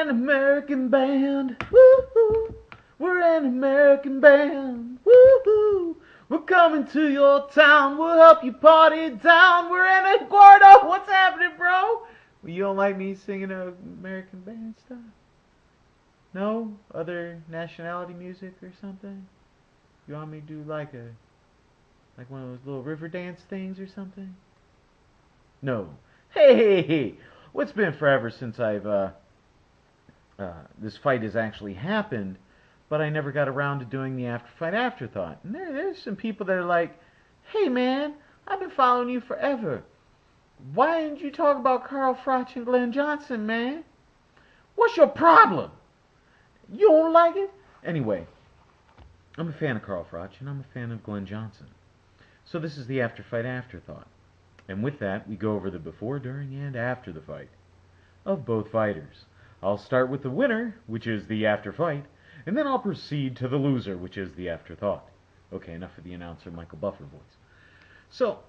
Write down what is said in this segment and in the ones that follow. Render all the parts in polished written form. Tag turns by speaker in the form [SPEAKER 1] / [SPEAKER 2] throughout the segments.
[SPEAKER 1] an American band. Woo-hoo. We're an American band. Woo-hoo. We're coming to your town. We'll help you party down. We're in Eduardo. What's happening, bro? Well, you don't like me singing American band stuff? No? Other nationality music or something? You want me to do like one of those little river dance things or something? No. Hey, well, it's been forever since this fight has actually happened, but I never got around to doing the Afterfight Afterthought. And there's some people that are like, hey man, I've been following you forever. Why didn't you talk about Carl Froch and Glen Johnson, man? What's your problem? You don't like it? Anyway, I'm a fan of Carl Froch and I'm a fan of Glen Johnson. So this is the Afterfight Afterthought. And with that, we go over the before, during, and after the fight of both fighters. I'll start with the winner, which is the Afterfight, and then I'll proceed to the loser, which is the Afterthought. Okay, enough of the announcer Michael Buffer voice. So,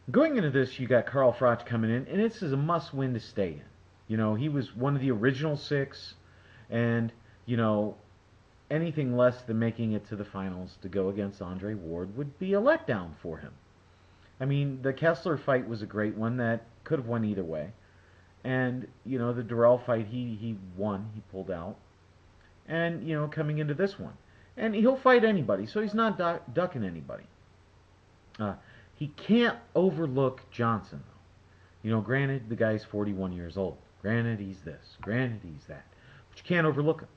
[SPEAKER 1] going into this, you got Carl Froch coming in, and this is a must-win to stay in. You know, he was one of the original 6, and, you know, anything less than making it to the finals to go against Andre Ward would be a letdown for him. I mean, the Kessler fight was a great one that could have won either way. And, you know, the Durrell fight, he won. He pulled out. And, you know, coming into this one. And he'll fight anybody, so he's not ducking anybody. He can't overlook Johnson, though. You know, granted, the guy's 41 years old. Granted, he's this. Granted, he's that. But you can't overlook him.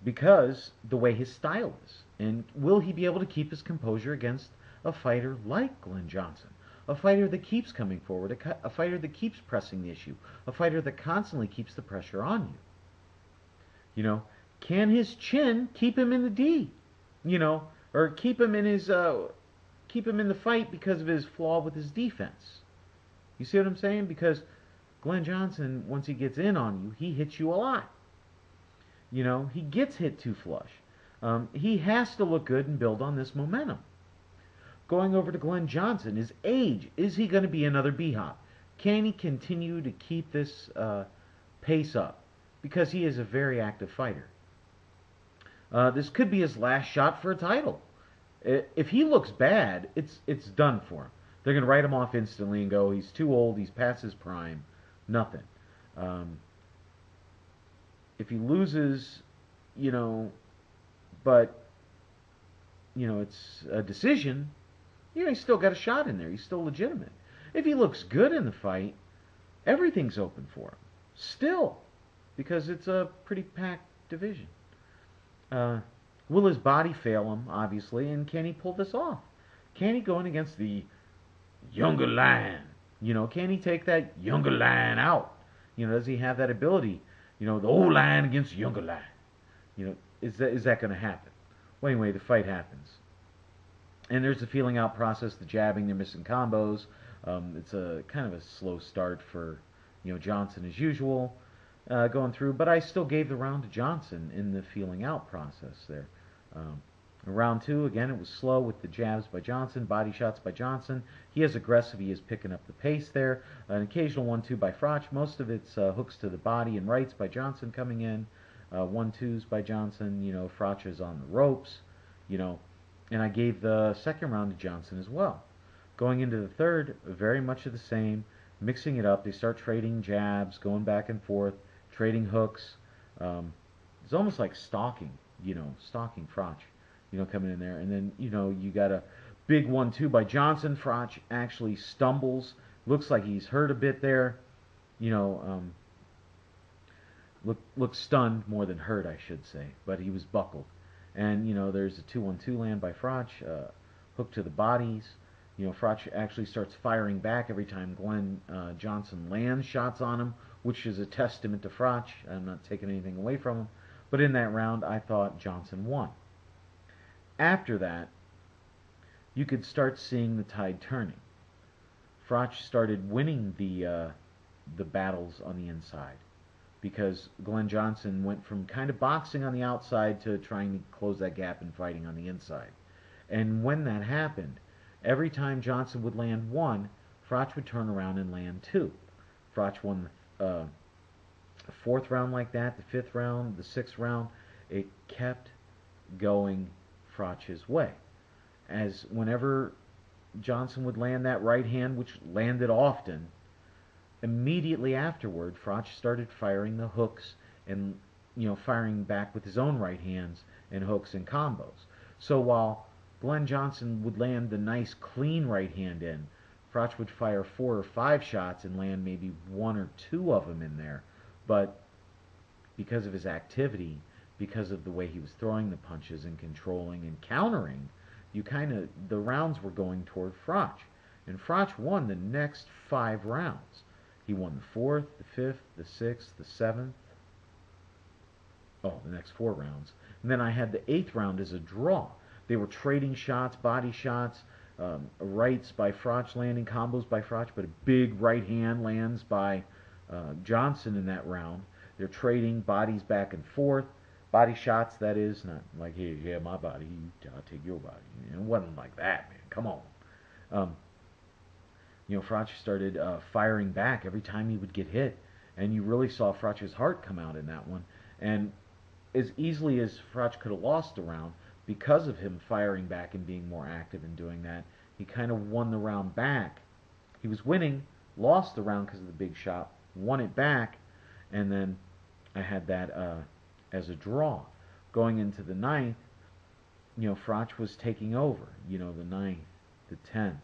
[SPEAKER 1] Because the way his style is. And will he be able to keep his composure against a fighter like Glen Johnson? A fighter that keeps coming forward, a fighter that keeps pressing the issue, a fighter that constantly keeps the pressure on you. You know, can his chin keep him in the D? You know, or keep him in the fight because of his flaw with his defense? You see what I'm saying? Because Glen Johnson, once he gets in on you, he hits you a lot. You know, he gets hit too flush. He has to look good and build on this momentum. Going over to Glen Johnson, his age. Is he going to be another B-Hop? Can he continue to keep this pace up? Because he is a very active fighter. This could be his last shot for a title. If he looks bad, it's done for him. They're going to write him off instantly and go, he's too old, he's past his prime. Nothing. If he loses, you know, but, you know, it's a decision, you know, he's still got a shot in there. He's still legitimate. If he looks good in the fight, everything's open for him. Still. Because it's a pretty packed division. Will his body fail him, obviously, and can he pull this off? Can he go in against the younger lion? You know, can he take that younger lion out? You know, does he have that ability? You know, the old lion against the younger lion. You know, is that going to happen? Well, anyway, the fight happens. And there's the feeling out process, the jabbing, they're missing combos. It's a kind of a slow start for, you know, Johnson as usual going through. But I still gave the round to Johnson in the feeling out process there. In round 2, again, it was slow with the jabs by Johnson, body shots by Johnson. He is aggressive. He is picking up the pace there. An occasional 1-2 by Froch. Most of it's hooks to the body and rights by Johnson coming in. 1-2s by Johnson. You know, Froch is on the ropes. You know, and I gave the second round to Johnson as well. Going into the third, very much of the same. Mixing it up. They start trading jabs, going back and forth, trading hooks. It's almost like stalking, you know, stalking Froch, you know, coming in there. And then, you know, you got a big 1-2 by Johnson. Froch actually stumbles. Looks like he's hurt a bit there. You know, looks stunned more than hurt, I should say. But he was buckled. And, you know, there's a 2-1-2 land by Froch, hook to the bodies. You know, Froch actually starts firing back every time Glen Johnson lands shots on him, which is a testament to Froch. I'm not taking anything away from him. But in that round, I thought Johnson won. After that, you could start seeing the tide turning. Froch started winning the battles on the inside, because Glen Johnson went from kind of boxing on the outside to trying to close that gap and fighting on the inside. And when that happened, every time Johnson would land 1, Froch would turn around and land 2. Froch won The fourth round like that, the fifth round, the sixth round, it kept going Froch's way. As whenever Johnson would land that right hand, which landed often, immediately afterward, Froch started firing the hooks and firing back with his own right hands and hooks and combos. So while Glen Johnson would land the nice clean right hand in, Froch would fire 4 or 5 shots and land maybe 1 or 2 of them in there. But because of his activity, because of the way he was throwing the punches and controlling and countering, the rounds were going toward Froch. And Froch won the next 5 rounds. He won the 4th, the 5th, the 6th, the 7th. Oh, the next 4 rounds. And then I had the 8th round as a draw. They were trading shots, body shots, rights by Froch landing, combos by Froch, but a big right hand lands by Johnson in that round. They're trading bodies back and forth. Body shots, that is, not like, hey, yeah, my body, I'll take your body. It wasn't like that, man. Come on. Froch started firing back every time he would get hit, and you really saw Froch's heart come out in that one. And as easily as Froch could have lost the round, because of him firing back and being more active in doing that, he kind of won the round back. He was winning, lost the round because of the big shot, won it back, and then I had that as a draw. Going into the 9th, Froch was taking over. The 9th, the 10th,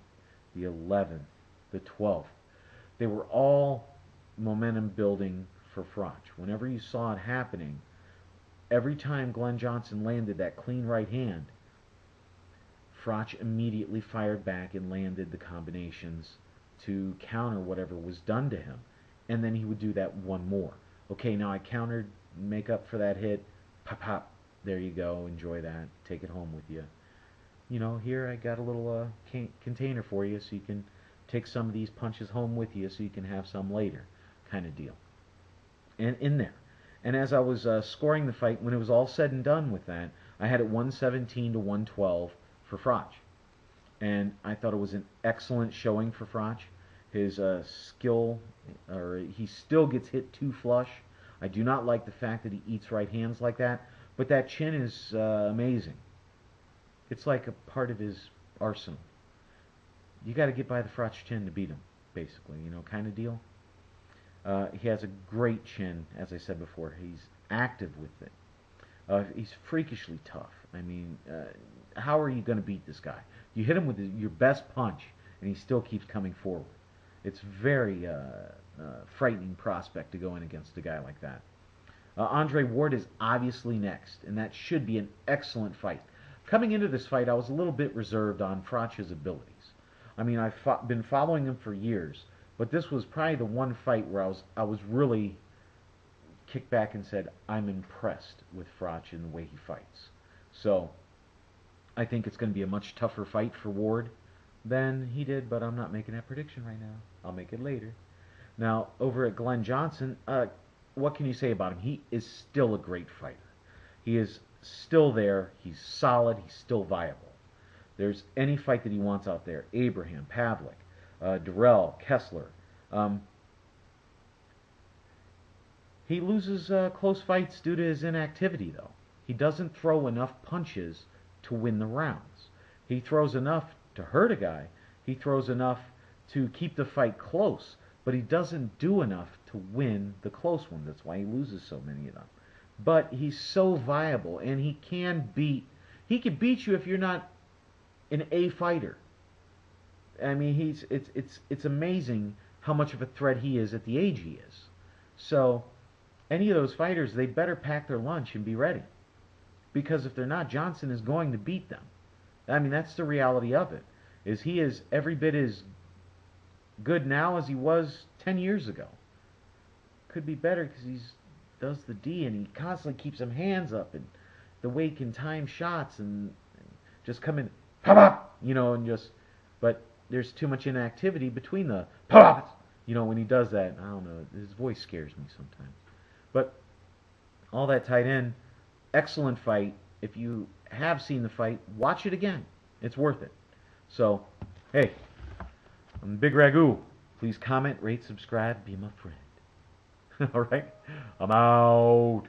[SPEAKER 1] the 11th, the 12th. They were all momentum building for Froch. Whenever you saw it happening, every time Glen Johnson landed that clean right hand, Froch immediately fired back and landed the combinations to counter whatever was done to him. And then he would do that one more. Okay, now I countered, make up for that hit, pop, pop, there you go, enjoy that, take it home with you. Here I got a little container for you so you can take some of these punches home with you so you can have some later, kind of deal. And in there. And as I was scoring the fight, when it was all said and done with that, I had it 117 to 112 for Froch. And I thought it was an excellent showing for Froch. His skill, or he still gets hit too flush. I do not like the fact that he eats right hands like that, but that chin is amazing. It's like a part of his arsenal. You got to get by the Froch chin to beat him, basically, kind of deal. He has a great chin, as I said before. He's active with it. He's freakishly tough. I mean, how are you going to beat this guy? You hit him with your best punch, and he still keeps coming forward. It's very frightening prospect to go in against a guy like that. Andre Ward is obviously next, and that should be an excellent fight. Coming into this fight, I was a little bit reserved on Froch's abilities. I mean, I've been following him for years, but this was probably the one fight where I was really kicked back and said, I'm impressed with Froch in the way he fights. So, I think it's going to be a much tougher fight for Ward than he did, but I'm not making that prediction right now. I'll make it later. Now, over at Glen Johnson, what can you say about him? He is still a great fighter. He is still there. He's solid. He's still viable. There's any fight that he wants out there. Abraham, Pavlik, Durrell, Kessler. He loses close fights due to his inactivity, though. He doesn't throw enough punches to win the rounds. He throws enough to hurt a guy. He throws enough to keep the fight close, but he doesn't do enough to win the close one. That's why he loses so many of them. But he's so viable, and he can beat you if you're not an A fighter. I mean, it's amazing how much of a threat he is at the age he is. So, any of those fighters, they better pack their lunch and be ready. Because if they're not, Johnson is going to beat them. I mean, that's the reality of it. Is he is every bit as good now as he was 10 years ago. Could be better because he does the D and he constantly keeps them hands up, and the way he can time shots and just come in, pop up, and just, but there's too much inactivity between the pop, when he does that. I don't know, his voice scares me sometimes. But all that tied in, excellent fight. If you have seen the fight, watch it again. It's worth it. So, hey, I'm Bigragu. Please comment, rate, subscribe, be my friend. All right, I'm out.